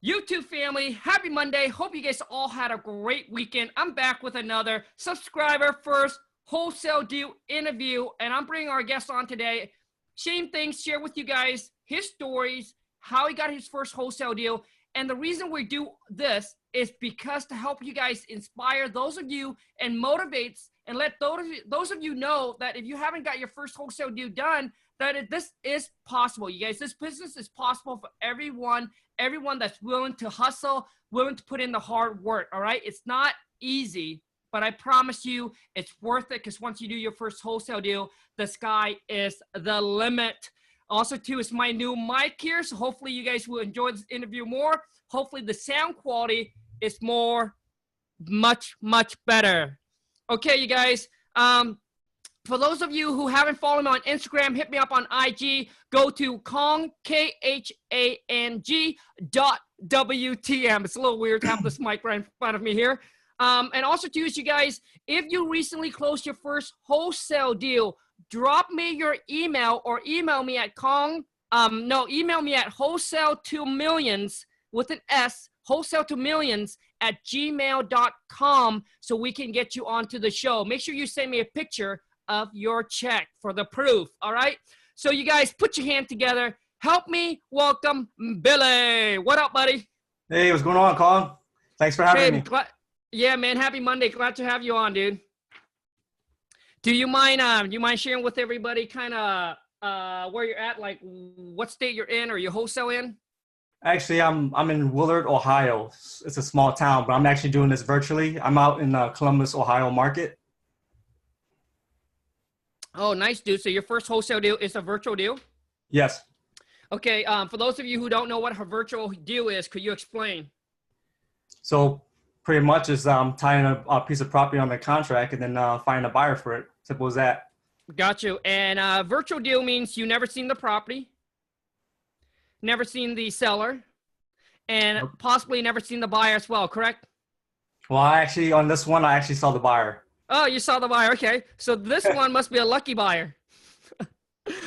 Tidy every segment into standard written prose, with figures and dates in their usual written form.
YouTube family, happy Monday. Hope you guys all had a great weekend. I'm back with another subscriber first wholesale deal interview, and I'm bringing our guest on today. Shane Things, share with you guys his stories, how he got his first wholesale deal. And the reason we do this is because to help you guys inspire those of you and motivates and let those of you know that if you haven't got your first wholesale deal done, that this is possible. You guys, this business is possible for everyone that's willing to hustle, willing to put in the hard work, all right? It's not easy, but I promise you it's worth it because once you do your first wholesale deal, the sky is the limit. Also, too, it's my new mic here, so hopefully you guys will enjoy this interview more. Hopefully the sound quality is much better. Okay, you guys. For those of you who haven't followed me on Instagram, hit me up on IG. Go to Khang, KHANG.WTM. It's a little weird to have this mic right in front of me here. And also to you guys, if you recently closed your first wholesale deal, drop me your email or email me at email me at wholesale2millions with an S, wholesale2millions@gmail.com so we can get you onto the show. Make sure you send me a picture of your check for the proof, all right? So you guys put your hand together. Help me welcome Billy. What up, buddy? Hey, what's going on, Khang? Thanks for having me. Yeah, man, happy Monday. Glad to have you on, dude. Do you mind sharing with everybody kind of where you're at, like what state you're in or you wholesale in? Actually, I'm in Willard, Ohio. It's a small town, but I'm actually doing this virtually. I'm out in Columbus, Ohio market. Oh, nice, dude. So your first wholesale deal is a virtual deal? Yes. Okay. For those of you who don't know what a virtual deal is, could you explain? So pretty much is tying a piece of property on the contract and then finding a buyer for it. Simple as that. Got you. And virtual deal means you never seen the property, never seen the seller, and possibly never seen the buyer as well, correct? Well, on this one, I actually saw the buyer. Oh, you saw the buyer. Okay. So this one must be a lucky buyer.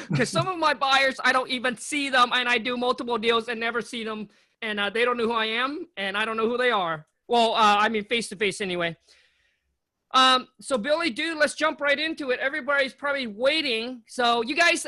Because some of my buyers, I don't even see them, and I do multiple deals and never see them, and they don't know who I am, and I don't know who they are. Well, I mean, face-to-face anyway. So Billy, dude, let's jump right into it. Everybody's probably waiting. So you guys,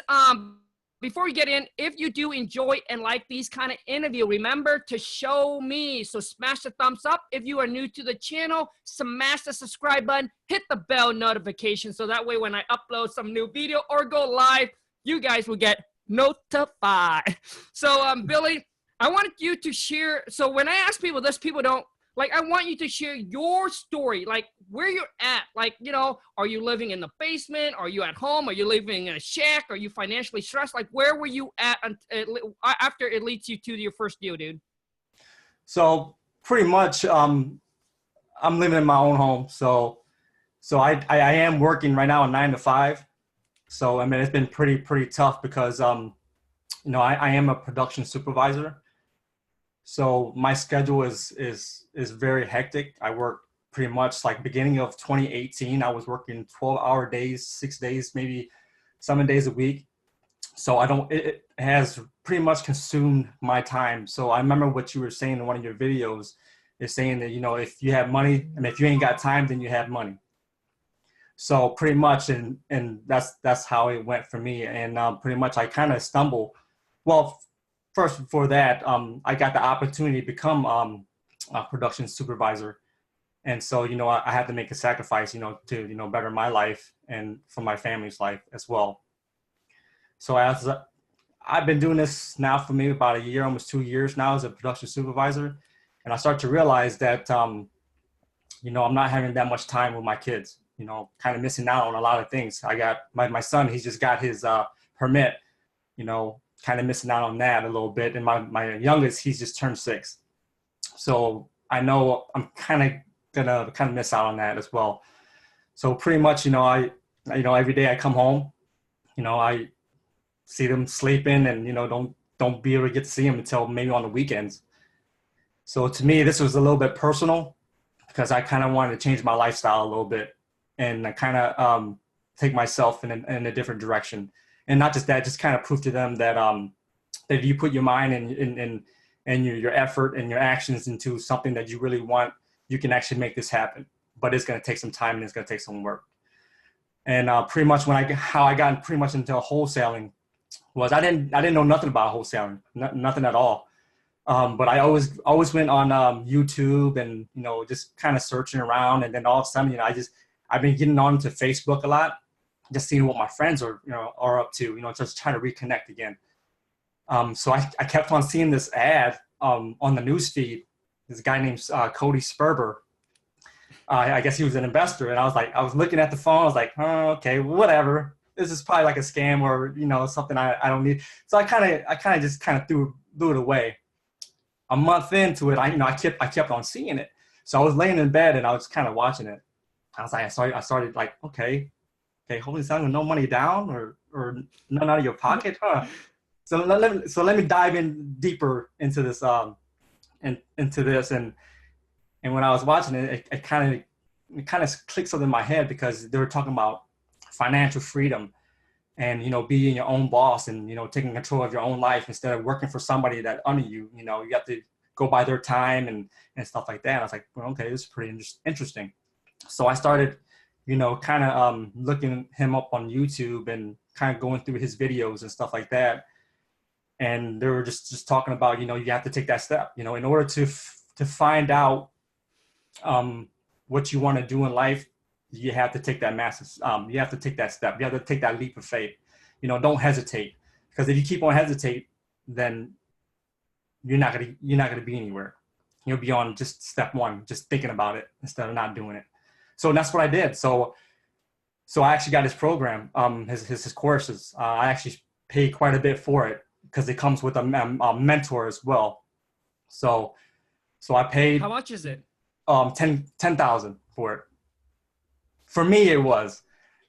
before we get in, if you do enjoy and like these kind of interview, remember to show me. So smash the thumbs up. If you are new to the channel, smash the subscribe button, hit the bell notification. So that way when I upload some new video or go live, you guys will get notified. So Billy, I wanted you to share. So when I ask people this, people don't, like, I want you to share your story, like where you're at. Like, you know, are you living in the basement? Are you at home? Are you living in a shack? Are you financially stressed? Like, where were you at after it leads you to your first deal, dude? So pretty much, I'm living in my own home. So I am working right now a 9 to 5. So, I mean, it's been pretty tough because, you know, I am a production supervisor. So my schedule is very hectic. I work pretty much like beginning of 2018, I was working 12-hour days, 6 days, maybe 7 days a week. So it has pretty much consumed my time. So I remember what you were saying in one of your videos is saying that, you know, if you have money, and if you ain't got time, then you have money. So pretty much, and that's how it went for me. And pretty much I kind of stumbled. Well, first, before that, I got the opportunity to become a production supervisor. And so, you know, I had to make a sacrifice, you know, to, you know, better my life and for my family's life as well. So I've been doing this now for maybe about a year, almost 2 years now as a production supervisor. And I start to realize that, you know, I'm not having that much time with my kids, you know, kind of missing out on a lot of things. I got my son, he's just got his permit, you know, kind of missing out on that a little bit. And my youngest, he's just turned 6. So I know I'm gonna miss out on that as well. So pretty much, you know, every day I come home, you know, I see them sleeping and, you know, don't be able to get to see them until maybe on the weekends. So to me, this was a little bit personal because I kind of wanted to change my lifestyle a little bit and kind of take myself in a different direction. And not just that, just kind of prove to them that that if you put your mind and your effort and your actions into something that you really want, you can actually make this happen. But it's going to take some time and it's going to take some work. And pretty much how I got pretty much into wholesaling was I didn't know nothing about wholesaling, nothing at all. But I always went on YouTube and, you know, just kind of searching around. And then all of a sudden, you know, I've been getting on to Facebook a lot, just seeing what my friends are up to, you know, just trying to reconnect again. So I kept on seeing this ad on the news feed. This guy named Cody Sperber. I guess he was an investor. And I was looking at the phone. I was like, oh, okay, whatever. This is probably like a scam or, you know, something I don't need. So I kind of just threw it away. A month into it, I kept on seeing it. So I was laying in bed and I was kind of watching it. I started like, okay, holy son, with no money down or none out of your pocket, huh? So let me dive in deeper into this and when I was watching it, it kind of clicked something in my head because they were talking about financial freedom and, you know, being your own boss and, you know, taking control of your own life instead of working for somebody that under you. You know, you have to go by their time and stuff like that. And I was like, well, okay, this is pretty interesting. So I started, you know, kind of looking him up on YouTube and kind of going through his videos and stuff like that. And they were just talking about, you know, you have to take that step, you know, in order to find out what you want to do in life. You have to take that you have to take that step. You have to take that leap of faith. You know, don't hesitate, because if you keep on hesitate, then you're not gonna be anywhere. You'll be on just step one, just thinking about it instead of not doing it. So that's what I did. So I actually got his program, his courses. I actually paid quite a bit for it because it comes with a mentor as well. So I paid. How much is it? $10,000 for it. For me, it was,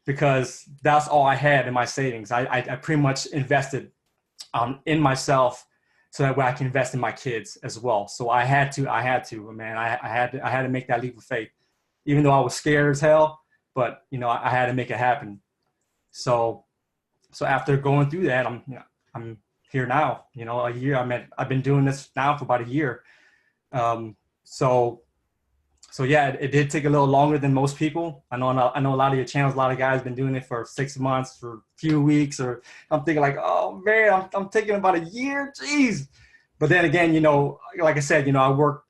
because that's all I had in my savings. I pretty much invested in myself so that way I can invest in my kids as well. So I had to, man, I had to make that leap of faith, even though I was scared as hell, but, you know, I had to make it happen. So after going through that, I'm here now, you know, a year. I've been doing this now for about a year. So yeah, it did take a little longer than most people. I know a lot of your channels, a lot of guys been doing it for 6 months, for a few weeks, or I'm thinking like, oh man, I'm taking about a year, jeez. But then again, you know, like I said, you know, I work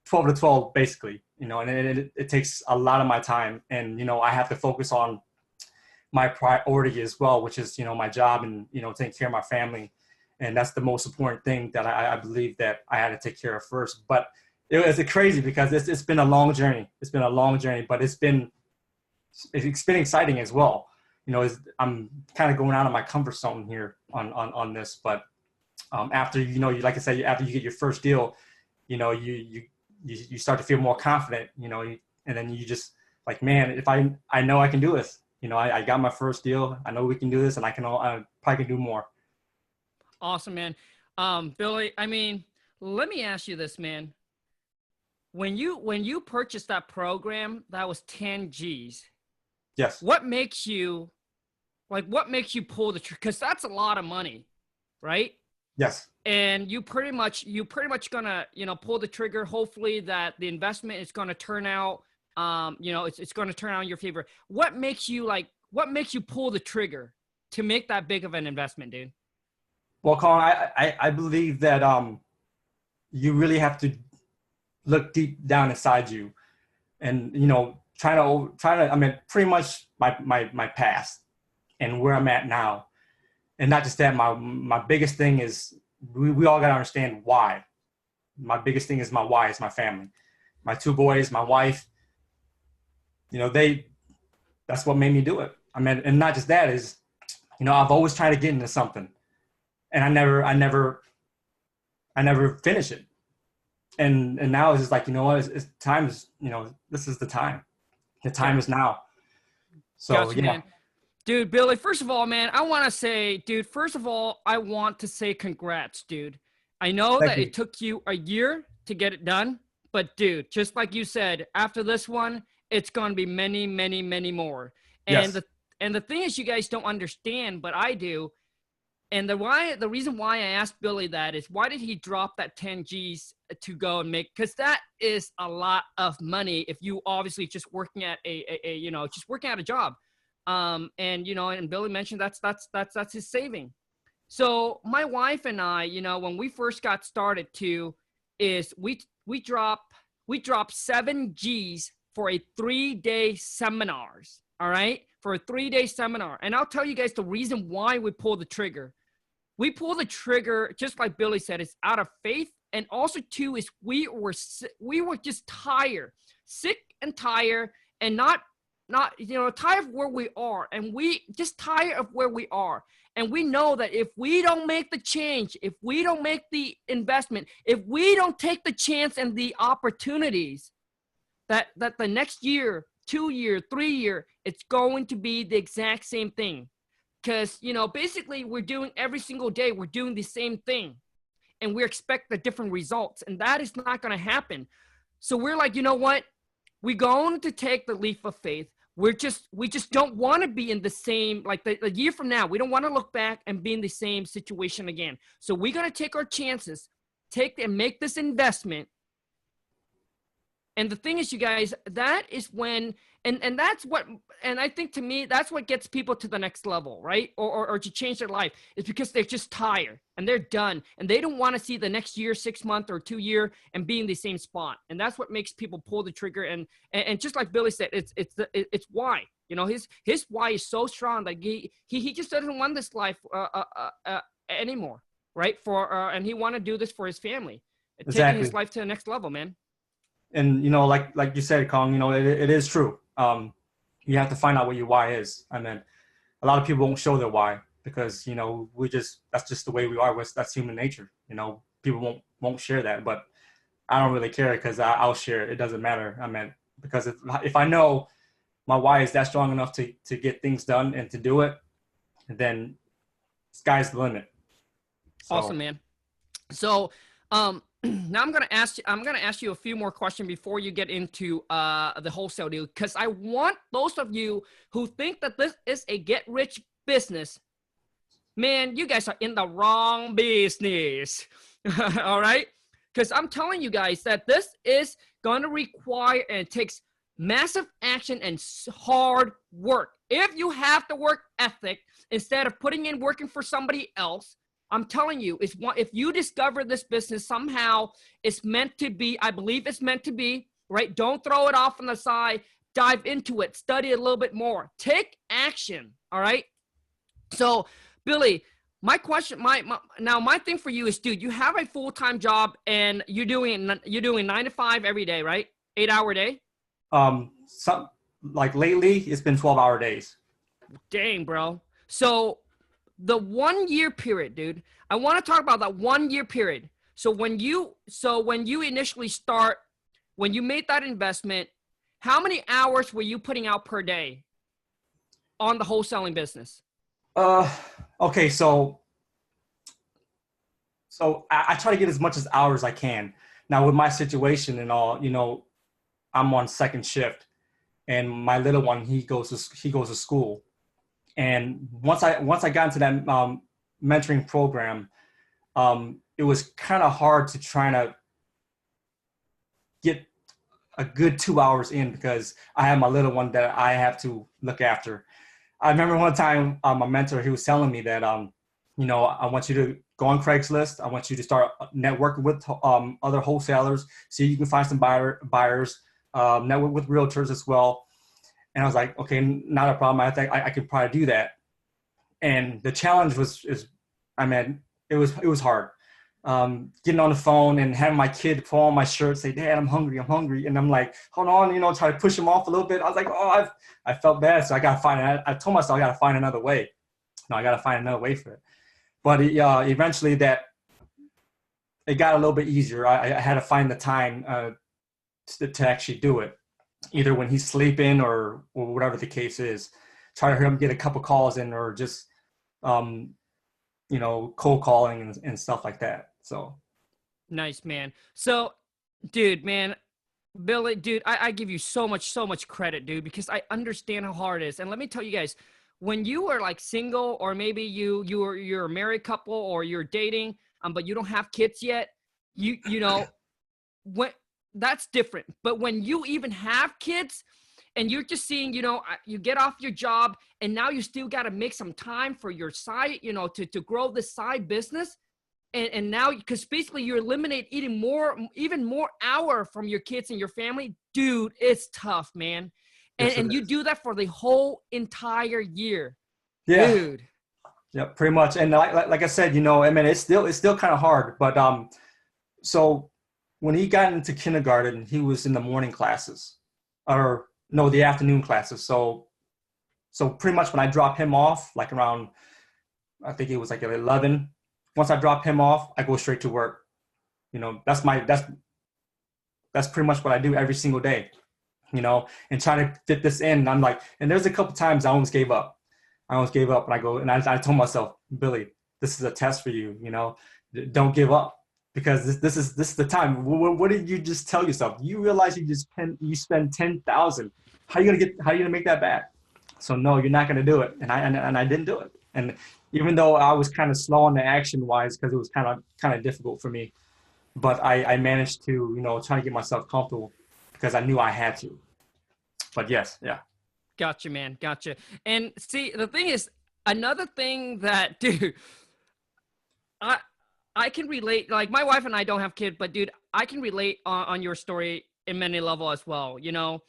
12 to 12 basically, you know, and it takes a lot of my time, and, you know, I have to focus on my priority as well, which is, you know, my job and, you know, taking care of my family. And that's the most important thing that I believe that I had to take care of first. But it's crazy because it's been a long journey. It's been a long journey, but it's been exciting as well. You know, I'm kind of going out of my comfort zone here on this, but after, you know, like I said, after you get your first deal, you know, you start to feel more confident, you know, and then you just like, man, if I know I can do this, you know, I got my first deal. I know we can do this, and I probably can do more. Awesome, man. Billy, I mean, let me ask you this, man. When you purchased that program, that was 10 G's. Yes. What makes you pull the trigger? Because that's a lot of money, right? Yes. And you pretty much gonna, you know, pull the trigger. Hopefully that the investment is gonna turn out, you know, it's gonna turn out in your favor. What makes you pull the trigger to make that big of an investment, dude? Well, Colin, I believe that you really have to look deep down inside you, and, you know, try to I mean, pretty much my past and where I'm at now. And not just that, my biggest thing is we all got to understand why. My biggest thing is my why is my family, my 2 boys, my wife. You know, that's what made me do it. I mean, and not just that, is, you know, I've always tried to get into something, and I never finish it. And now it's just like, you know what, it's time is, you know, this is the time. The time is now. So gotcha, yeah. Man. Dude, Billy, first of all, man, I want to say congrats, dude. I know Thank that you. it took you a year to get it done, but dude, just like you said, after this one, it's going to be many, many, many more. And Yes. the thing is, you guys don't understand, but I do. And the reason why I asked Billy that is, why did he drop that 10 G's to go and make? Because that is a lot of money if you obviously just working at just working at a job. And and Billy mentioned that's his saving. So my wife and I, when we first got started too, is we drop 7 G's for a 3-day seminars. All right, for a 3-day seminar. And I'll tell you guys the reason why we pull the trigger. We pull the trigger, just like Billy said, it's out of faith. And also too, is we were just tired, sick and tired, and not tired of where we are. And we just tired of where we are. And we know that if we don't make the change, if we don't make the investment, if we don't take the chance and the opportunities, that the next year, 2 year, 3 year, it's going to be the exact same thing. Because, basically we're doing every single day, we're doing the same thing and we expect the different results, and that is not going to happen. So we're like, you know what? We're going to take the leap of faith. We just don't want to be in the same, like the year from now, we don't want to look back and be in the same situation again. So we're going to take our chances, take and make this investment. And the thing is, you guys, that is when, and that's what, and I think to me, that's what gets people to the next level, right? Or to change their life, is because they're just tired and they're done and they don't want to see the next year, 6 month or 2 year and be in the same spot. And that's what makes people pull the trigger. And just like Billy said, it's why, his why is so strong that he just doesn't want this life anymore, right? And he want to do this for his family, Exactly. taking his life to the next level, man. And, like you said, Khang, it is true. You have to find out what your why is. I mean, a lot of people won't show their why because, that's just the way we are. That's human nature. People won't share that, but I don't really care because I'll share it. It doesn't matter. I mean, because if I know my why is that strong enough to get things done and to do it, then sky's the limit. So. Awesome, man. So, now I'm gonna ask you a few more questions before you get into the wholesale deal, because I want those of you who think that this is a get-rich business, man, you guys are in the wrong business. All right, because I'm telling you guys that this is gonna require and it takes massive action and hard work. If you have the work ethic instead of putting in working for somebody else, I'm telling you, if you discover this business somehow, it's meant to be. I believe it's meant to be, right? Don't throw it off on the side. Dive into it. Study it a little bit more. Take action, all right? So, Billy, my question, my thing for you is, dude, you have a full-time job and you're doing 9 to 5 every day, right? 8-hour day? Like lately, it's been 12-hour days. Dang, bro. So, the 1 year period, dude, I want to talk about that 1 year period. So when you initially start, when you made that investment, how many hours were you putting out per day on the wholesaling business? Okay. So I try to get as much as hours I can. Now with my situation and all, I'm on second shift and my little one, he goes to school. And once I got into that mentoring program, it was kind of hard to try to get a good 2 hours in because I have my little one that I have to look after. I remember one time my mentor, he was telling me that, I want you to go on Craigslist. I want you to start networking with other wholesalers, see if you can find some buyers, network with realtors as well. And I was like, okay, not a problem. I think I could probably do that. And the challenge it was hard. Getting on the phone and having my kid pull on my shirt, say, Dad, I'm hungry. And I'm like, hold on, try to push him off a little bit. I was like, I felt bad. So I told myself I got to find another way. I got to find another way for it. But eventually it got a little bit easier. I had to find the time to actually do it. Either when he's sleeping or whatever the case is, try to hear him get a couple calls in or just, cold calling and stuff like that. So. Nice, man. So, dude, man, Billy, dude, I give you so much credit, dude, because I understand how hard it is. And let me tell you guys, when you are like single, or maybe you're a married couple, or you're dating, but you don't have kids yet, you know, when that's different. But when you even have kids and you're just seeing, you know, you get off your job and now you still got to make some time for your side, you know, to grow the side business. And now, because basically you eliminate even more hour from your kids and your family, dude, it's tough, man. Yes, it And you is. do that for the whole entire year, Yeah. dude. Yeah, pretty much. And like I said, you know, I mean, it's still kind of hard, but so when he got into kindergarten, he was in the morning classes, or no, the afternoon classes. So pretty much when I drop him off, like around, I think it was like at 11. Once I drop him off, I go straight to work. You know, that's pretty much what I do every single day. You know, and trying to fit this in. And I'm like, and there's a couple times I almost gave up. And I go, and I told myself, Billy, this is a test for you. You know, don't give up, because this is the time. What did you just tell yourself? You realize you spend 10,000. How you gonna make that back? So no, you're not gonna do it. And I didn't do it. And even though I was kind of slow on the action wise, because it was kind of difficult for me, but I managed to, you know, try to get myself comfortable because I knew I had to. But yes, yeah. Gotcha, man. Gotcha. And see, the thing is, another thing that, dude, I I can relate. Like, my wife and I don't have kids, but dude, I can relate on your story in many level as well. You know,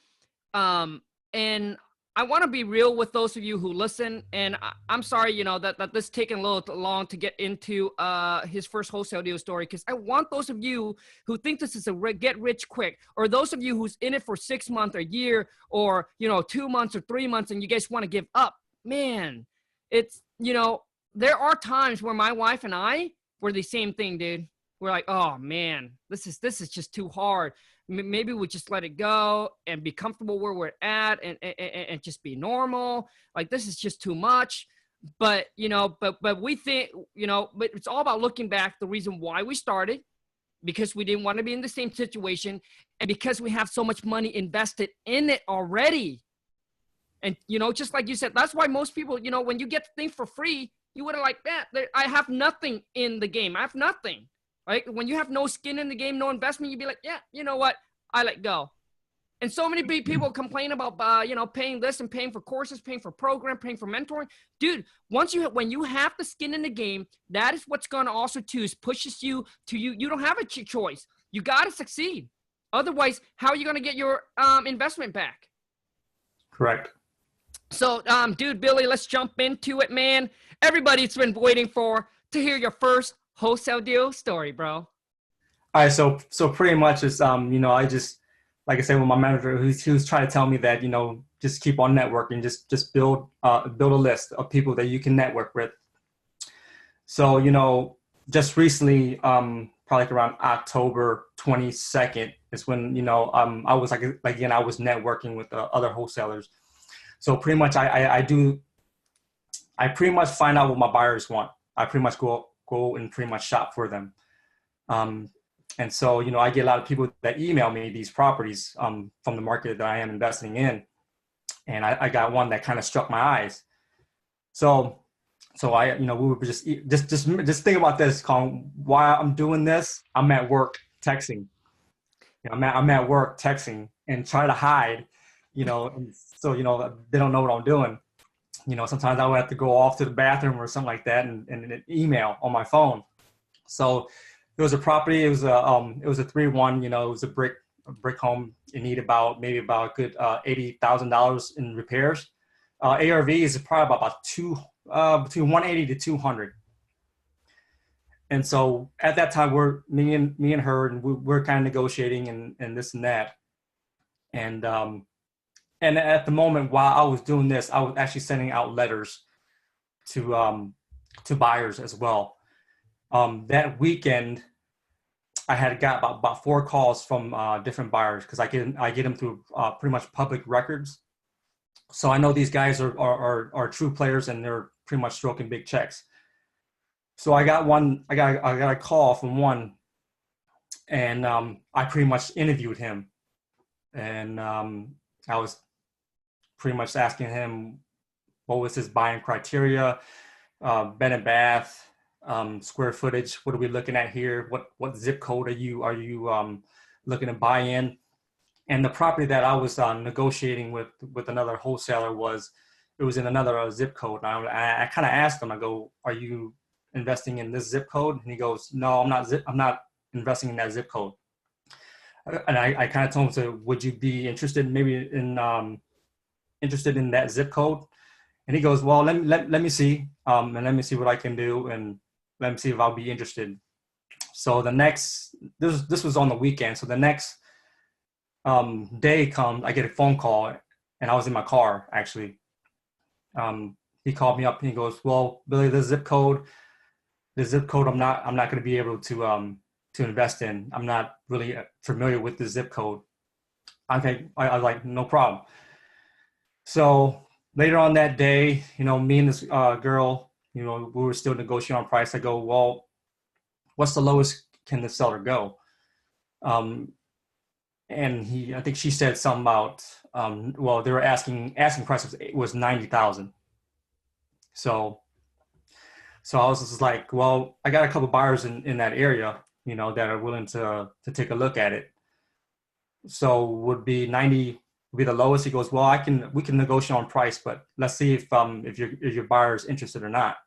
and I want to be real with those of you who listen. And I'm sorry, you know, that this taking a little long to get into his first wholesale deal story, because I want those of you who think this is a get rich quick, or those of you who's in it for 6 months, a year, or, you know, 2 months or 3 months, and you guys want to give up. Man, it's, you know, there are times where my wife and I were the same thing, dude. We're like, oh man, this is just too hard. Maybe we just let it go and be comfortable where we're at, and just be normal. Like, this is just too much. But, you know, but we think, you know, but it's all about looking back, the reason why we started, because we didn't want to be in the same situation, and because we have so much money invested in it already. And, you know, just like you said, that's why most people, you know, when you get things for free, you would have like, man, I have nothing in the game. I have nothing. Right? When you have no skin in the game, no investment, you'd be like, yeah, you know what? I let go. And so many people complain about, you know, paying this and paying for courses, paying for program, paying for mentoring. Dude, when you have the skin in the game, that is what's going to also too is pushes you to you don't have a choice. You got to succeed. Otherwise, how are you going to get your investment back? Correct. So, dude, Billy, let's jump into it, man. Everybody's been waiting to hear your first wholesale deal story, bro. All right, so pretty much it's you know, I just, like I said, with my manager, he was trying to tell me that, you know, just keep on networking, just build a list of people that you can network with. So, you know, just recently, probably like around October 22nd is when, you know, I was like again, I was networking with other wholesalers. So pretty much I pretty much find out what my buyers want. I pretty much go and pretty much shop for them. Um, and so, you know, I get a lot of people that email me these properties from the market that I am investing in. And I got one that kind of struck my eyes. So I, you know, we were just think about this, Khang. While I'm doing this, I'm at work texting. You know, I'm at work texting and try to hide, you know, and so, you know, they don't know what I'm doing. You know, sometimes I would have to go off to the bathroom or something like that, and an email on my phone. So it was a property. It was a 3-1. You know, it was a brick home. It needed maybe about a good $80,000 in repairs. ARV is probably about between 180 to 200. And so at that time, me and her, and we're kind of negotiating and this and that. And at the moment, while I was doing this, I was actually sending out letters to buyers as well. That weekend, I had got about 4 calls from different buyers, because I get them through pretty much public records. So I know these guys are true players, and they're pretty much stroking big checks. So I got a call from one, and I pretty much interviewed him, and I was pretty much asking him what was his buying criteria, bed and bath, square footage. What are we looking at here? What zip code are you looking to buy in? And the property that I was negotiating with another wholesaler was in another zip code. And I kind of asked him, I go, are you investing in this zip code? And he goes, no, I'm not investing in that zip code. And I kind of told him, so would you be interested in that zip code? And he goes, well, let me see, and let me see what I can do, and let me see if I'll be interested. So this was on the weekend. So the next day comes, I get a phone call, and I was in my car actually. He called me up and he goes, well, Billy, the zip code I'm not going to be able to invest in. I'm not really familiar with the zip code. Okay, I was like, no problem. So later on that day, me and this girl, we were still negotiating on price. I go, well, what's the lowest can the seller go? And I think she said something about, well, they were asking price was 90,000. So I was just like, well, I got a couple buyers in that area, that are willing to take a look at it. So would be 90 be the lowest? He goes, well, we can negotiate on price, but let's see if your buyer is interested or not.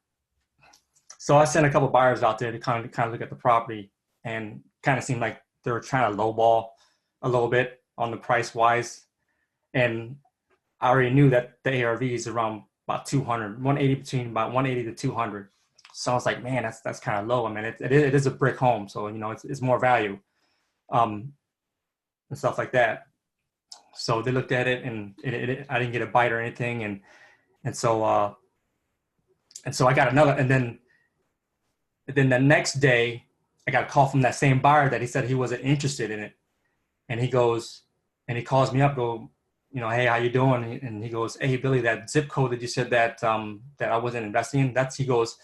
So I sent a couple buyers out there to kind of look at the property, and kind of seemed like they were trying to lowball a little bit on the price wise. And I already knew that the ARV is around about 200, 180, between about 180 to 200. So I was like, man, that's kind of low. I mean, it is a brick home, so it's more value, and stuff like that. So they looked at it, and I didn't get a bite or anything, and so I got another, and then the next day I got a call from that same buyer that he said he wasn't interested in it, and he goes and he calls me up, hey, how you doing? And he goes, hey, Billy, that zip code that you said that I wasn't investing in, he goes,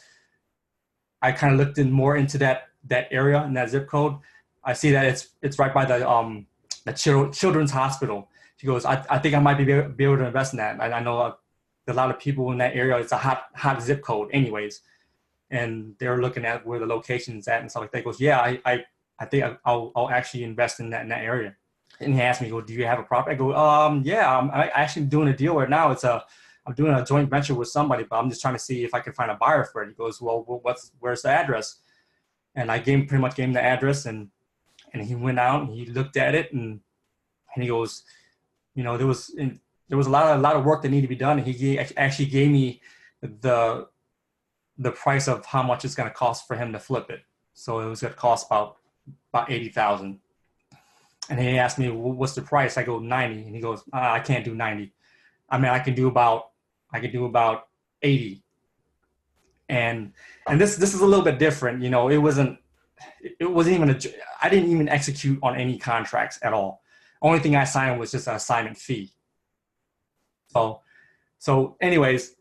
I kind of looked more into that area and that zip code. I see that it's right by the children's hospital. He goes, I think I might be able to invest in that. I know a lot of people in that area. It's a hot zip code anyways. And they're looking at where the location's at and stuff like that. He goes, yeah, I think I'll actually invest in that area. And he asked me, do you have a property? I go, yeah, I'm actually doing a deal right now. I'm doing a joint venture with somebody, but I'm just trying to see if I can find a buyer for it. He goes, well, where's the address? And I pretty much gave him the address, and he went out and he looked at it, and he goes, there was a lot of work that needed to be done. And he actually gave me the price of how much it's going to cost for him to flip it. So it was going to cost about 80,000. And he asked me, well, what's the price? I go 90. And he goes, I can't do 90. I mean, I can do about 80. And this is a little bit different. It wasn't even I didn't even execute on any contracts at all. Only thing I signed was just an assignment fee. So anyways,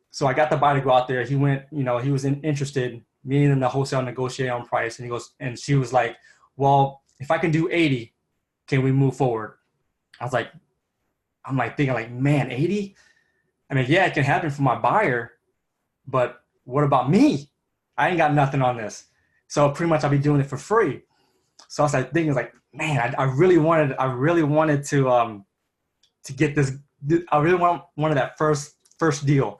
so I got the buyer to go out there. He went, he was interested, me and the wholesale negotiate on price. And he goes, and she was like, well, if I can do 80, can we move forward? I'm thinking, man, 80? I mean, yeah, it can happen for my buyer, but what about me? I ain't got nothing on this. So pretty much I'll be doing it for free. So I was thinking, man, I really wanted to get this. I really wanted that first deal.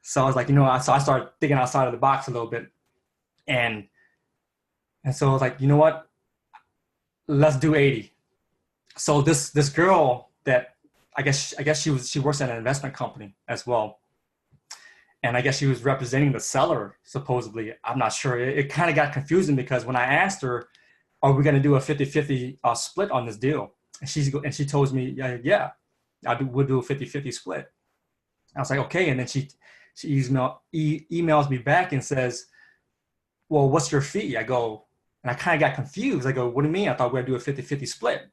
So I was like, so I started thinking outside of the box a little bit, and so I was like, you know what? Let's do 80. So this girl that I guess she works at an investment company as well, and I guess she was representing the seller supposedly. I'm not sure. It kind of got confusing because when I asked her, are we going to do a 50-50 split on this deal? And she told me, yeah, we'll do a 50-50 split. I was like, okay. And then she emails me back and says, well, what's your fee? I go, and I kind of got confused. I go, what do you mean? I thought we were going to do a 50-50 split.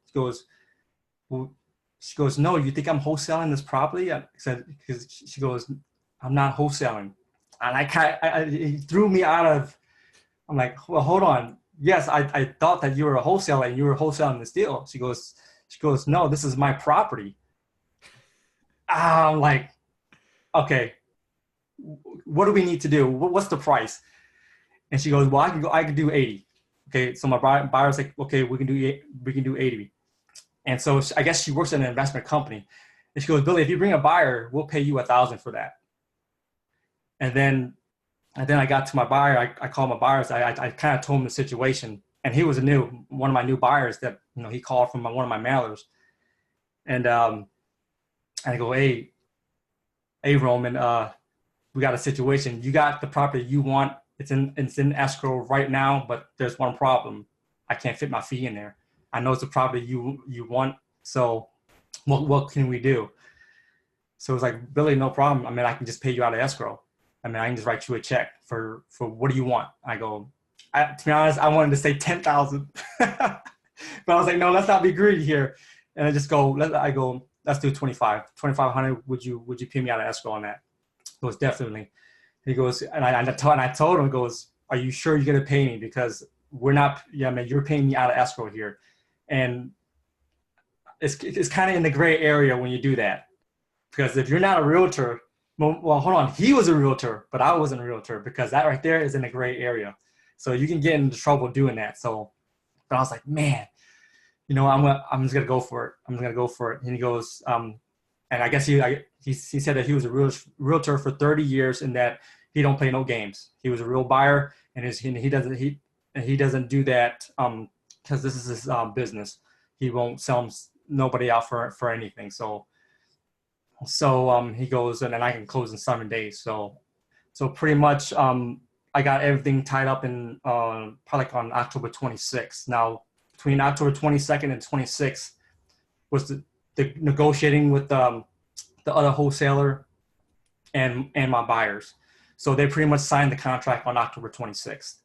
She goes, no, you think I'm wholesaling this property? I said, because she goes, I'm not wholesaling. And it threw me out of, I'm like, well, hold on. Yes, I thought that you were a wholesaler and you were wholesaling this deal. She goes, no, this is my property. I'm like, okay, what do we need to do? What's the price? And she goes, well, I can do 80. Okay, so my buyer's like, okay, we can do 80. And so I guess she works in an investment company. And she goes, Billy, if you bring a buyer, we'll pay you $1,000 for that. And then I got to my buyer. I called my buyers. I kind of told him the situation, and he was one of my new buyers that he called from one of my mailers, and I go, hey Roman, we got a situation. You got the property you want. It's in escrow right now, but there's one problem. I can't fit my fee in there. I know it's the property you want. So what can we do? So it's like, Billy, no problem. I mean, I can just pay you out of escrow. I mean, I can just write you a check for what do you want? I go, to be honest, I wanted to say 10,000, but I was like, no, let's not be greedy here. And I just go, let's do 2,500. Would you pay me out of escrow on that? He goes, definitely. He goes, and I told him, he goes, are you sure you're going to pay me? Because we're not, man, you're paying me out of escrow here. And it's kind of in the gray area when you do that. Because if you're not a realtor, well, hold on, he was a realtor, but I wasn't a realtor, because that right there is in the gray area. So you can get into trouble doing that. So, but I was like, man, I'm just going to go for it. I'm just going to go for it. And he goes, and I guess he said that he was a realtor for 30 years and that he don't play no games. He was a real buyer, and he doesn't do that because this is his business. He won't sell nobody out for anything. So he goes, and then I can close in 7 days. So pretty much I got everything tied up in probably like on October 26th. Now between October 22nd and 26th was the negotiating with the other wholesaler and my buyers. So they pretty much signed the contract on October 26th,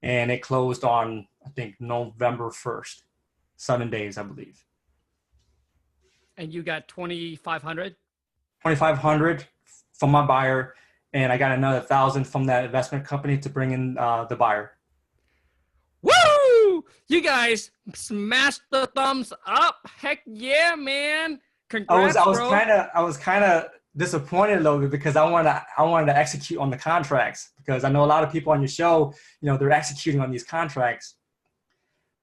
and it closed on, I think, November 1st, 7 days, I believe. And you got 2,500? 2,500 from my buyer, and I got another 1,000 from that investment company to bring in the buyer. Woo! You guys smashed the thumbs up. Heck yeah, man. Congrats, I was kind of disappointed, Logan, because I wanted to execute on the contracts, because I know a lot of people on your show, they're executing on these contracts.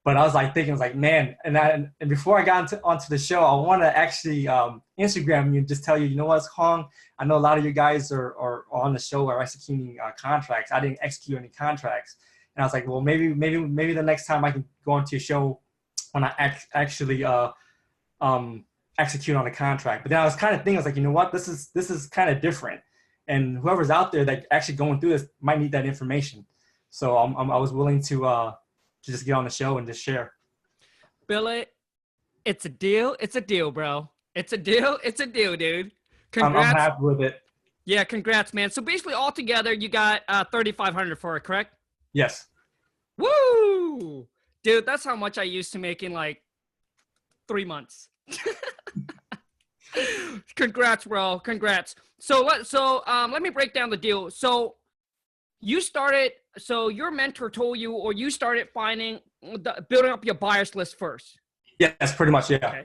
But I was like thinking, man, and before I got onto the show, I want to actually Instagram you and just tell you, what, Khang, I know a lot of you guys are on the show are executing contracts. I didn't execute any contracts, and I was like, well, maybe the next time I can go onto your show when I actually execute on a contract. But then I was kind of thinking, I was like, you know what, this is kind of different, and whoever's out there that actually going through this might need that information. So I was willing to just get on the show and just share. Billy, it's a deal. It's a deal, bro. It's a deal. It's a deal, dude. Congrats. I'm happy with it. Yeah, congrats, man. So basically, all together, you got 3,500 for it, correct? Yes. Woo, dude. That's how much I used to make in like 3 months. Congrats, bro. Congrats. So let me break down the deal. So your mentor told you, or you started building up your buyers list first. Yes, pretty much. Yeah.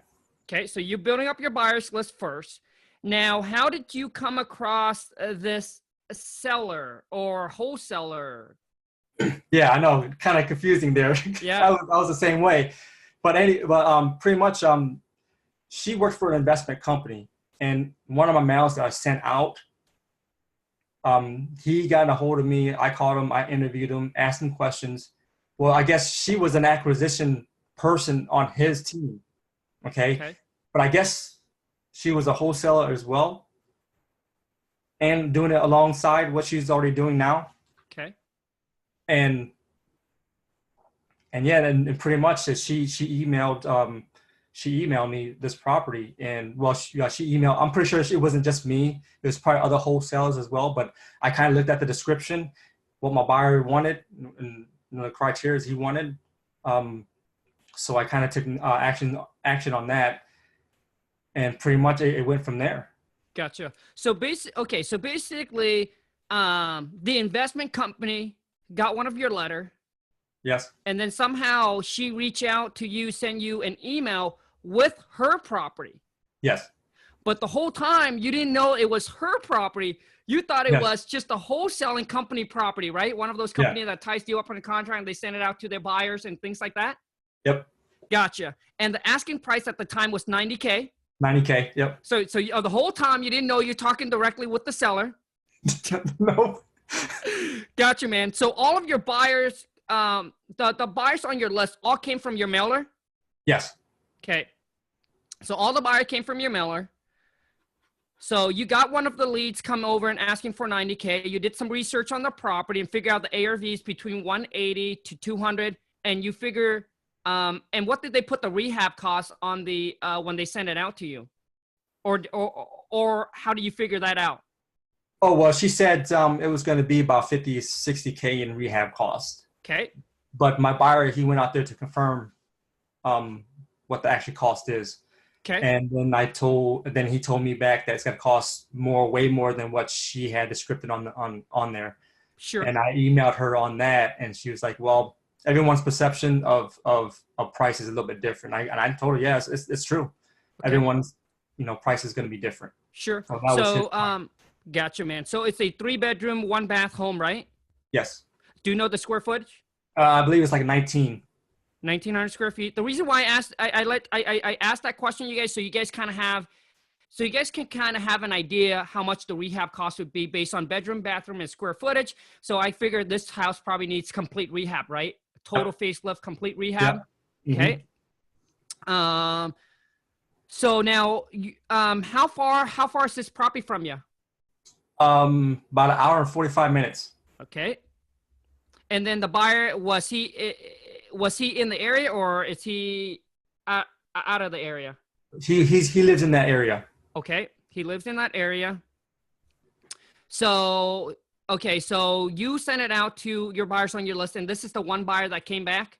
Okay. So you're building up your buyers list first. Now, how did you come across this seller or wholesaler? Yeah, I know. Kind of confusing there. Yeah. I was the same way. But pretty much, she worked for an investment company, and one of my mails that I sent out, he got a hold of me. I called him. I interviewed him, asked him questions. Well, I guess she was an acquisition person on his team. Okay. But I guess she was a wholesaler as well, and doing it alongside what she's already doing now. Okay. And yeah, and pretty much she emailed me this property, and she emailed, I'm pretty sure it wasn't just me, it was probably other wholesalers as well, but I kind of looked at the description, what my buyer wanted, and the criteria he wanted. So I kind of took action on that, and pretty much it went from there. Gotcha. So basically, the investment company got one of your letter. Yes. And then somehow she reached out to you, send you an email with her property. Yes. But the whole time you didn't know it was her property. You thought it Yes. was just a wholesaling company property, right? One of those companies that ties you up on a contract and they send it out to their buyers and things like that. Yep. Gotcha. And the asking price at the time was $90K. 90K. Yep. So the whole time you didn't know you're talking directly with the seller. No. Gotcha, man. So all of your buyers, the buyers on your list all came from your mailer? Yes. Okay. So all the buyers came from your mailer. So you got one of the leads come over and asking for 90K. You did some research on the property and figure out the ARVs between 180 to 200. And you figure, and what did they put the rehab costs on the, when they sent it out to you? Or how do you figure that out? Oh, well, she said it was going to be about 50, 60K in rehab costs. Okay. But my buyer, he went out there to confirm what the actual cost is. Okay. And then he told me back that it's going to cost way more than what she had described on there. Sure. And I emailed her on that, and she was like, well, everyone's perception of price is a little bit different. And I told her, yes, it's true. Okay. Everyone's, price is going to be different. Sure. So gotcha, man. So it's a 3-bedroom, 1-bath home, right? Yes. Do you know the square footage? I believe it's like 1,900 square feet. The reason why I asked that question, you guys, so you guys can kind of have an idea how much the rehab cost would be based on bedroom, bathroom, and square footage. So I figured this house probably needs complete rehab, right? Total facelift, complete rehab. Yep. Okay. Mm-hmm. So now, how far is this property from you? About an hour and 45 minutes. Okay. And then the buyer, was he in the area, or is he out of the area? He lives in that area. Okay. He lives in that area. So, okay. So you sent it out to your buyers on your list, and this is the one buyer that came back?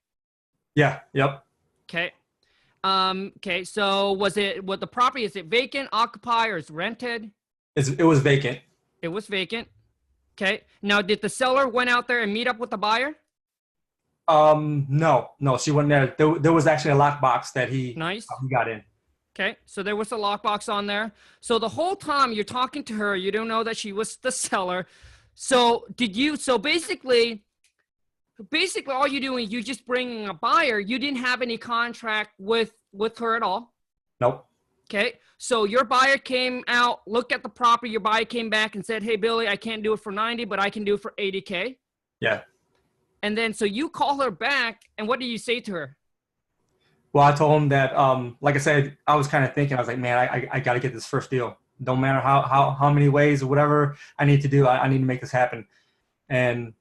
Yeah. Yep. Okay. Okay. So what the property, is it vacant, occupied, or is rented? It was vacant. It was vacant. Okay. Now, did the seller went out there and meet up with the buyer? No, she wasn't there. There was actually a lockbox that he got in. Okay. So there was a lockbox on there. So the whole time you're talking to her, you don't know that she was the seller. So basically all you're doing, you just bringing a buyer. You didn't have any contract with her at all. Nope. Okay. So your buyer came out, looked at the property. Your buyer came back and said, hey, Billy, I can't do it for 90, but I can do it for 80K. Yeah. And then, so you call her back, and what do you say to her? Well, I told him that, like I said, I was kind of thinking, I was like, man, I got to get this first deal. Don't matter how many ways or whatever I need to do. I need to make this happen. And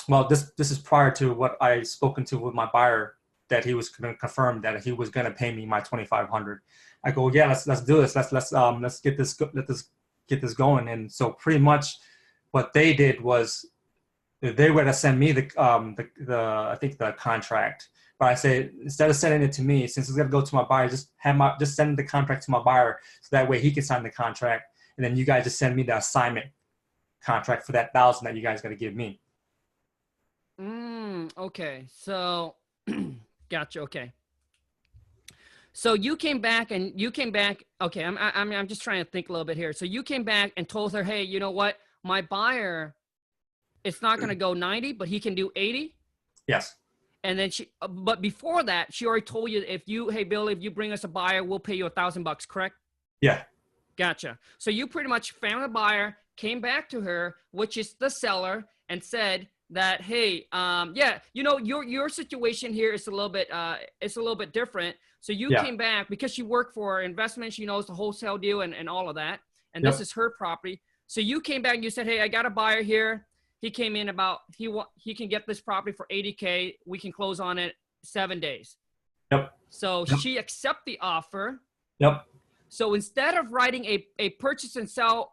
well, this is prior to what I spoken to with my buyer, that he was going to confirm that he was going to pay me my $2,500. I go, yeah, let's do this. Let's get this going. And so pretty much what they did was they were to send me I think the contract. But I say, instead of sending it to me, since it's going to go to my buyer, just send the contract to my buyer, so that way he can sign the contract, and then you guys just send me the assignment contract for that $1,000 that you guys got to give me. Okay. So, gotcha. Okay. So you came back. Okay. I'm just trying to think a little bit here. So you came back and told her, hey, you know what? My buyer, it's not going to go 90, but he can do 80. Yes. And then but before that, she already told you, hey, Billy, if you bring us a buyer, we'll pay you $1,000, correct? Yeah. Gotcha. So you pretty much found a buyer, came back to her, which is the seller, and said that, hey, yeah, your situation here is a little bit different. So you came back because you work for investment. She knows the wholesale deal and all of that. And this is her property. So you came back and you said, hey, I got a buyer here. He came in he can get this property for 80K. We can close on it 7 days. Yep. So she accepted the offer. Yep. So instead of writing a purchase and sell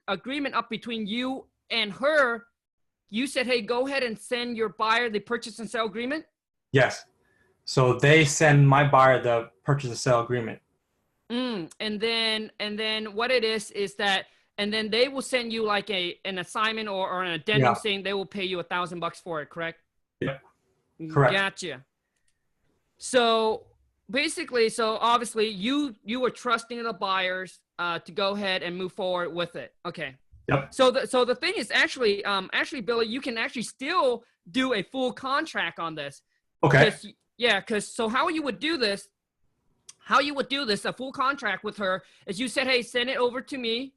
agreement up between you and her, you said, hey, go ahead and send your buyer the purchase and sale agreement? Yes. So they send my buyer the purchase and sale agreement. And then what it is that, and then they will send you like an assignment or an addendum saying they will pay you $1,000 for it, correct? Yep. Correct. Gotcha. So basically, so obviously you were trusting the buyers to go ahead and move forward with it. Okay. Yep. So the thing is actually Billy, you can actually still do a full contract on this. Okay. Because so how you would do this, a full contract with her is you said, hey, send it over to me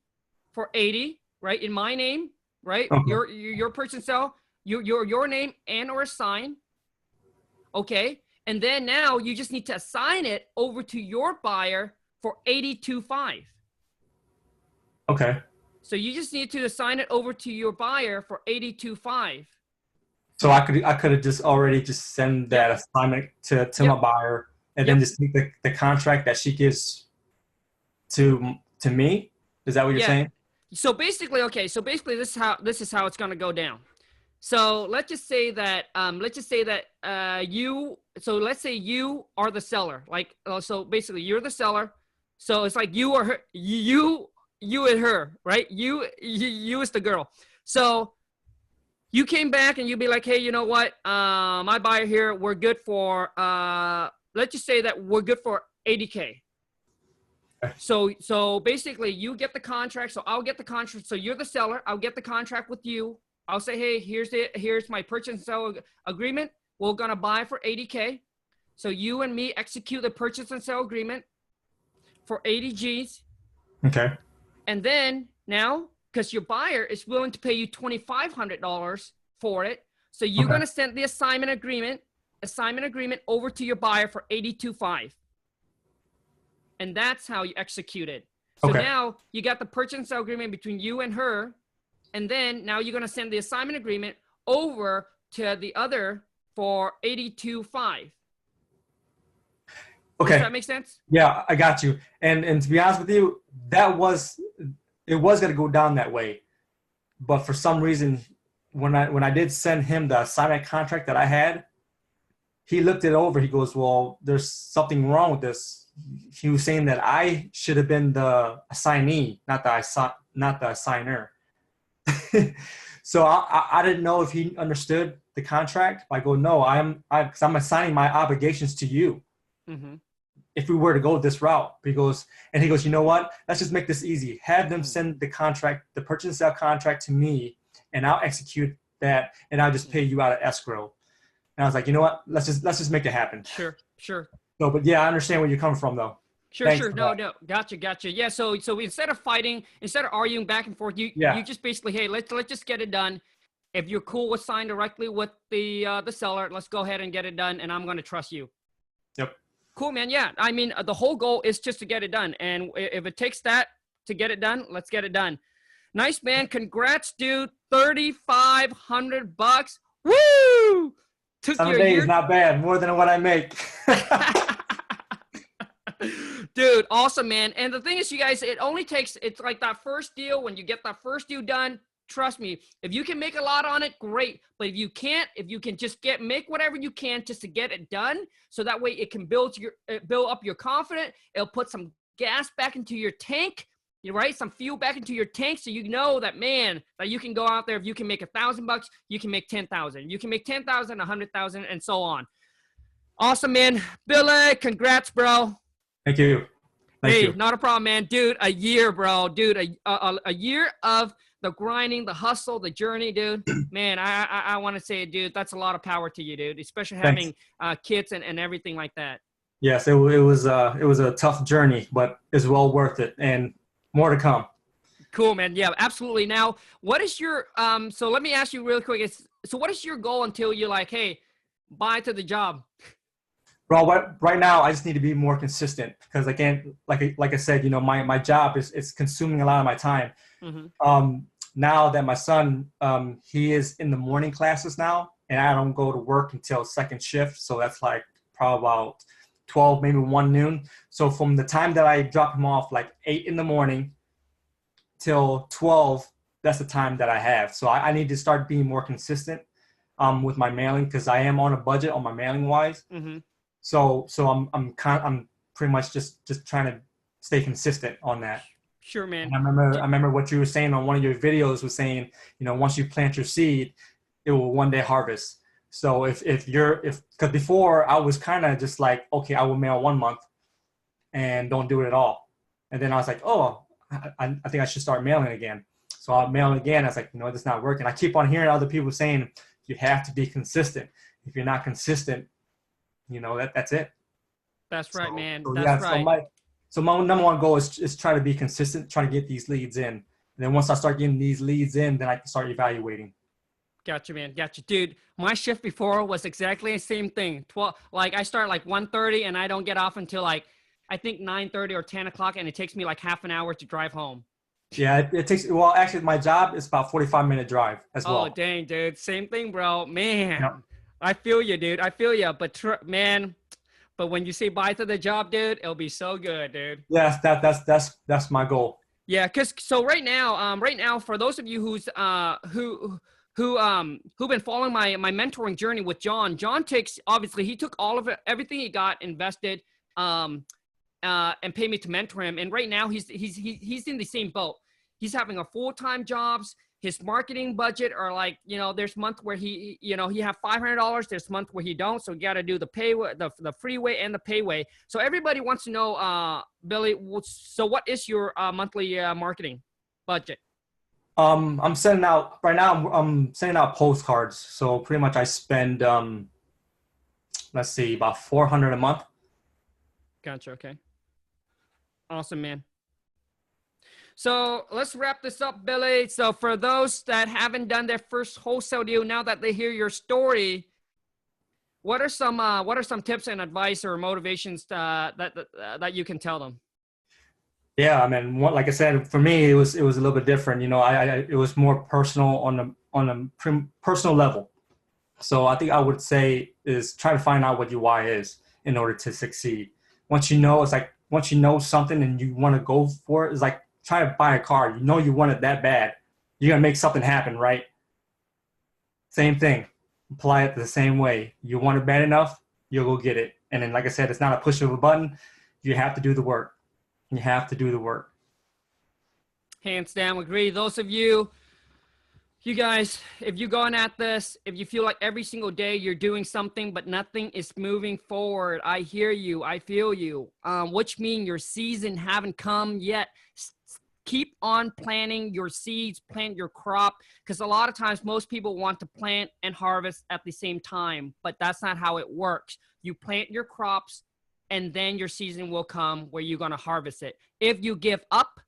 for 80, right? In my name, right? Okay. Your purchase sale, your name and or assign. Okay. And then now you just need to assign it over to your buyer for 82.5. Okay. So you just need to assign it over to your buyer for 82.5. So I could have just already just send that assignment to my buyer and then just take the contract that she gives to me. Is that what you're saying? So basically, this is how it's going to go down. So let's just say that let's say you are the seller. Like so basically you're the seller. So it's like you or her, you and her, right? You is the girl. So you came back and you'd be like, hey, you know what? My buyer here, we're good for let's just say that we're good for 80K. So basically you get the contract. So I'll get the contract. So you're the seller. I'll get the contract with you. I'll say, hey, here's my purchase and sale agreement. We're going to buy for 80K. So you and me execute the purchase and sale agreement for 80 G's. Okay. And then now, because your buyer is willing to pay you $2,500 for it, so you're going to send the assignment agreement over to your buyer for 82.5. And that's how you execute it. So now you got the purchase and sale agreement between you and her. And then now you're going to send the assignment agreement over to the other for 82.5. Okay. Does that make sense? Yeah, I got you. And to be honest with you, it was going to go down that way. But for some reason, when I did send him the assignment contract that I had, he looked it over. He goes, well, there's something wrong with this. He was saying that I should have been the assignee, not the assigner. So I didn't know if he understood the contract. I go, no, because I'm assigning my obligations to you. Mm-hmm. If we were to go this route, he goes, you know what? Let's just make this easy. Have them send the purchase and sale contract to me, and I'll execute that, and I'll just pay you out of escrow. And I was like, you know what? Let's just make it happen. Sure. No, but yeah, I understand where you're coming from, though. Sure. No. Gotcha. Yeah. So instead of arguing back and forth, you just basically, hey, let's just get it done. If you're cool with signing directly with the seller, let's go ahead and get it done, and I'm going to trust you. Yep. Cool, man. Yeah. I mean, the whole goal is just to get it done, and if it takes that to get it done, let's get it done. Nice, man. Congrats, dude. $3,500. Woo! Some days not bad. More than what I make. Dude, awesome, man. And the thing is, you guys, it's like that first deal. When you get that first deal done, trust me, if you can make a lot on it, great. But if you can just make whatever you can just to get it done, so that way it can build up your confidence. It'll put some gas back into your tank, right? Some fuel back into your tank, so you know that, man, that you can go out there. If you can make $1,000, you can make 10,000. You can make 10,000, 100,000, and so on. Awesome, man. Billy, congrats, bro. Thank you. Thank you. Not a problem, man. Dude, a year, bro. Dude, a year of the grinding, the hustle, the journey, dude. Man, I want to say, dude, that's a lot of power to you, dude, especially having kids and everything like that. Yes, it was a tough journey, but it's well worth it, and more to come. Cool, man. Yeah, absolutely. Now, what is your so let me ask you real quick. So what is your goal until you're like, hey, bye to the job? Well, right now I just need to be more consistent, because I can't, like I said, my job is consuming a lot of my time. Mm-hmm. Now that my son, he is in the morning classes now, and I don't go to work until second shift. So that's like probably about 12, maybe 1 noon. So from the time that I drop him off, like 8 in the morning till 12, that's the time that I have. So I need to start being more consistent with my mailing, because I am on a budget on my mailing wise. Mm-hmm. So I'm pretty much just trying to stay consistent on that. Sure, man. And I remember what you were saying on one of your videos was saying, once you plant your seed, it will one day harvest. So because before I was kind of just like, okay, I will mail 1 month and don't do it at all. And then I was like, oh, I think I should start mailing again. So I'll mail again. I was like, this is not working. I keep on hearing other people saying you have to be consistent. If you're not consistent, that's it. That's right, man. So That's yeah, right. So my number one goal is try to be consistent, try to get these leads in. And then once I start getting these leads in, then I can start evaluating. Gotcha, man. Gotcha. Dude, my shift before was exactly the same thing. I start like 1:30 and I don't get off until like, I think 9:30 or 10 o'clock. And it takes me like half an hour to drive home. Yeah, it takes, well, actually my job is about 45-minute drive as well. Oh, dang, dude. Same thing, bro. Man, Yep. I feel you, dude. I feel you. But man, but when you say bye to the job, dude, it'll be so good, dude. Yes, that's my goal. Yeah, so right now, for those of you who've been following my mentoring journey with John he took all of it, everything he got, invested, and paid me to mentor him. And right now he's in the same boat. He's having a full-time jobs. His marketing budget are like, there's month where he have $500. There's month where he don't. So you got to do the freeway and the payway. So everybody wants to know, Billy, so what is your monthly marketing budget? I'm sending out right now. I'm sending out postcards. So pretty much I spend, let's see, about $400 a month. Gotcha. Okay. Awesome, man. So let's wrap this up, Billy. So for those that haven't done their first wholesale deal, now that they hear your story, what are some tips and advice or motivations that you can tell them? Yeah, I mean, like I said, for me, it was a little bit different. It was more personal on a personal level. So I think I would say is try to find out what your why is in order to succeed. Once you know something and you want to go for it, it's like try to buy a car. You want it that bad. You're going to make something happen, right? Same thing. Apply it the same way. You want it bad enough, you'll go get it. And then, like I said, it's not a push of a button. You have to do the work. You have to do the work. Hands down, agree. Those of you guys, if you're going at this, if you feel like every single day you're doing something, but nothing is moving forward, I hear you. I feel you. Which means your season haven't come yet. Keep on planting your seeds, plant your crop, because a lot of times most people want to plant and harvest at the same time, but that's not how it works. You plant your crops, and then your season will come where you're going to harvest it. If you give up,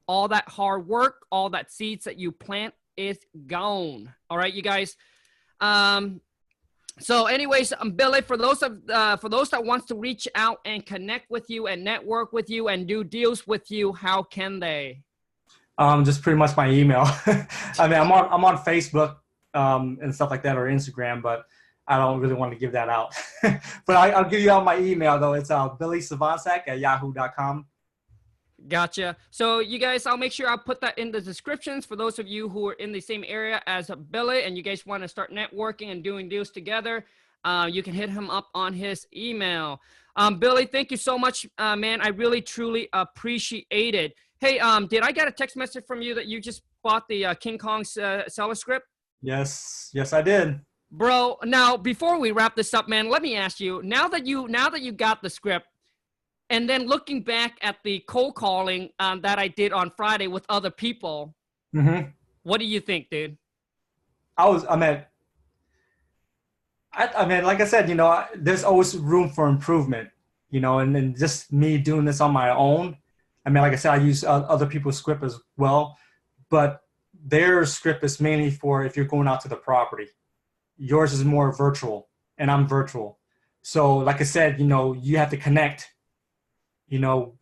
all that hard work, all that seeds that you plant is gone. All right, you guys. So anyways, Billy, for those that wants to reach out and connect with you and network with you and do deals with you, how can they? Just pretty much my email. I mean, I'm on Facebook and stuff like that, or Instagram, but I don't really want to give that out. But I'll give you out my email though. It's billysavansak@yahoo.com. Gotcha. So you guys, I'll make sure I'll put that in the descriptions for those of you who are in the same area as Billy and you guys want to start networking and doing deals together. You can hit him up on his email. Billy, thank you so much, man. I really, truly appreciate it. Hey, did I get a text message from you that you just bought the King Kong's seller script? Yes, I did. Bro, now before we wrap this up, man, let me ask you, now that you got the script, and then looking back at the cold calling that I did on Friday with other people, what do you think, dude? I mean, like I said, there's always room for improvement, and then just me doing this on my own. I mean, like I said, I use other people's script as well, but their script is mainly for if you're going out to the property. Yours is more virtual, and I'm virtual. So like I said, you have to connect,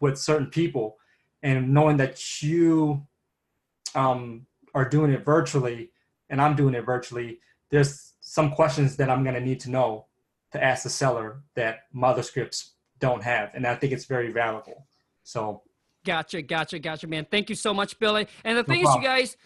with certain people, and knowing that you are doing it virtually and I'm doing it virtually, there's some questions that I'm going to need to know to ask the seller that my other scripts don't have. And I think it's very valuable. So. Gotcha, man. Thank you so much, Billy. And the thing is, you guys,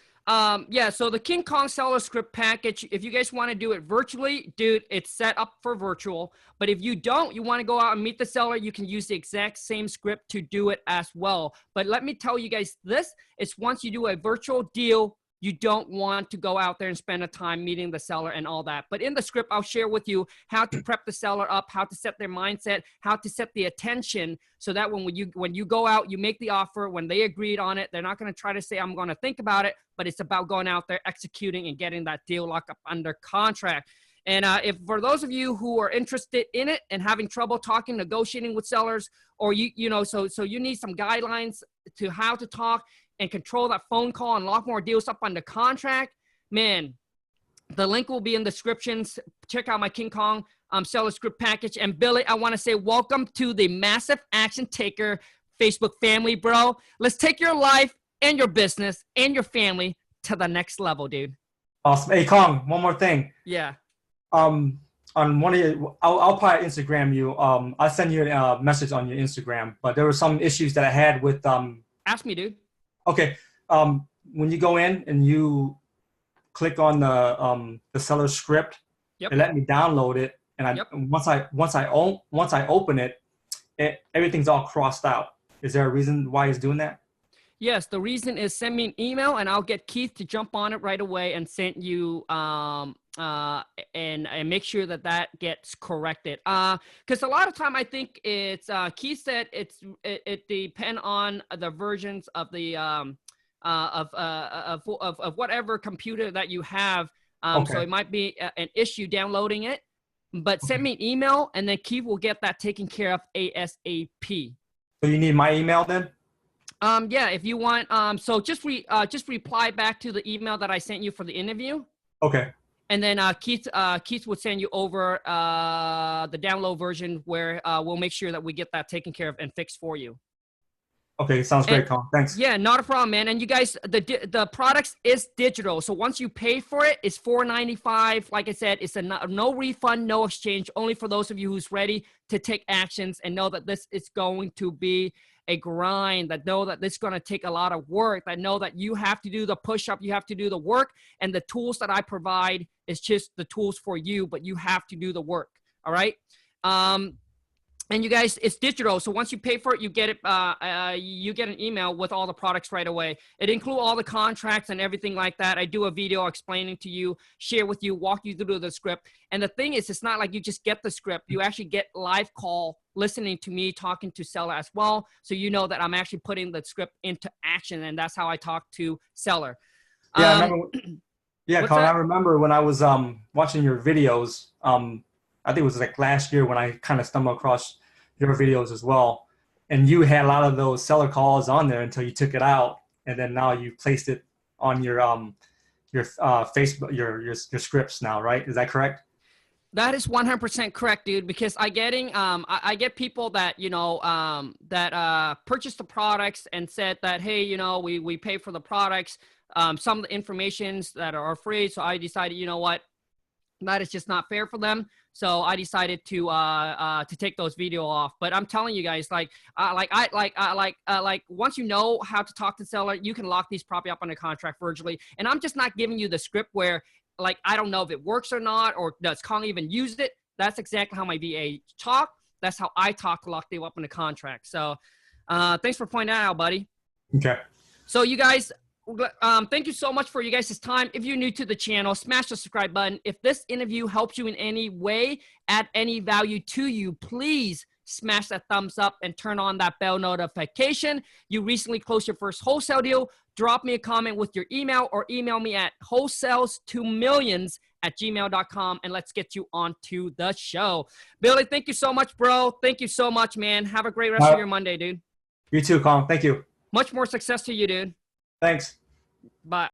so the King Kong seller script package, if you guys want to do it virtually, dude, it's set up for virtual. But if you don't, you want to go out and meet the seller, you can use the exact same script to do it as well. But let me tell you guys, this is once you do a virtual deal you don't want to go out there and spend a time meeting the seller and all that. But in the script, I'll share with you how to prep the seller up, how to set their mindset, how to set the attention, so that when you go out, you make the offer, when they agreed on it, they're not going to try to say, I'm going to think about it, but it's about going out there, executing, and getting that deal locked up under contract. And if for those of you who are interested in it and having trouble talking, negotiating with sellers, or so you need some guidelines to how to talk and control that phone call and lock more deals up under contract, man, the link will be in the descriptions. Check out my King Kong seller script package. And Billy, I want to say welcome to the Massive Action Taker Facebook family, bro. Let's take your life and your business and your family to the next level, dude. Awesome. Hey, Khang, one more thing. Yeah. On one of your, I'll probably Instagram you. I'll send you a message on your Instagram. But there were some issues that I had with. Ask me, dude. Okay. When you go in and you click on the seller script, yep. It let me download it, and once I open it, everything's all crossed out. Is there a reason why it's doing that? Yes, the reason is send me an email and I'll get Keith to jump on it right away and send you and make sure that gets corrected. Because a lot of time I think it's Keith said it depend on the versions of the of whatever computer that you have. So it might be an issue downloading it. But send me an email and then Keith will get that taken care of ASAP. So you need my email then? Yeah, if you want, so just reply back to the email that I sent you for the interview. Okay. And then Keith would send you over the download version where we'll make sure that we get that taken care of and fixed for you. Okay, sounds great, Khang. Thanks. Yeah, not a problem, man. And you guys, the products is digital, so once you pay for it, it's $4.95. Like I said, it's no refund, no exchange. Only for those of you who's ready to take actions and know that this is going to be a grind, that know that this is going to take a lot of work, that know that you have to do the push-up, you have to do the work, and the tools that I provide is just the tools for you, but you have to do the work. All right. And you guys, it's digital. So once you pay for it, you get it. You get an email with all the products right away. It includes all the contracts and everything like that. I do a video explaining to you, share with you, walk you through the script. And the thing is, it's not like you just get the script. You actually get live call, listening to me, talking to seller as well. So you know that I'm actually putting the script into action, and that's how I talk to seller. Yeah, I remember. Yeah, Khang, I remember when I was watching your videos. I think it was like last year when I kind of stumbled across your videos as well, and you had a lot of those seller calls on there until you took it out, and then now you placed it on your Facebook, your scripts now, right? Is that correct? That is 100% correct, dude. Because I get people that that purchased the products and said that, hey, we pay for the products. Some of the informations that are free, so I decided, you know what, that is just not fair for them. So I decided to take those video off. But I'm telling you guys, once you know how to talk to the seller, you can lock these property up under contract virtually. And I'm just not giving you the script where, like, I don't know if it works or not, or does Khang even use it. That's exactly how my VA talk. That's how I talk to lock them up in the contract. So thanks for pointing that out, buddy. Okay. So you guys, thank you so much for you guys' time. If you're new to the channel, smash the subscribe button. If this interview helps you in any way, add any value to you, please smash that thumbs up and turn on that bell notification. You recently closed your first wholesale deal. Drop me a comment with your email or email me at wholesales2millions@gmail.com, and let's get you onto the show. Billy, thank you so much, bro. Thank you so much, man. Have a great rest of your Monday, dude. You too, Khang. Thank you. Much more success to you, dude. Thanks. Bye.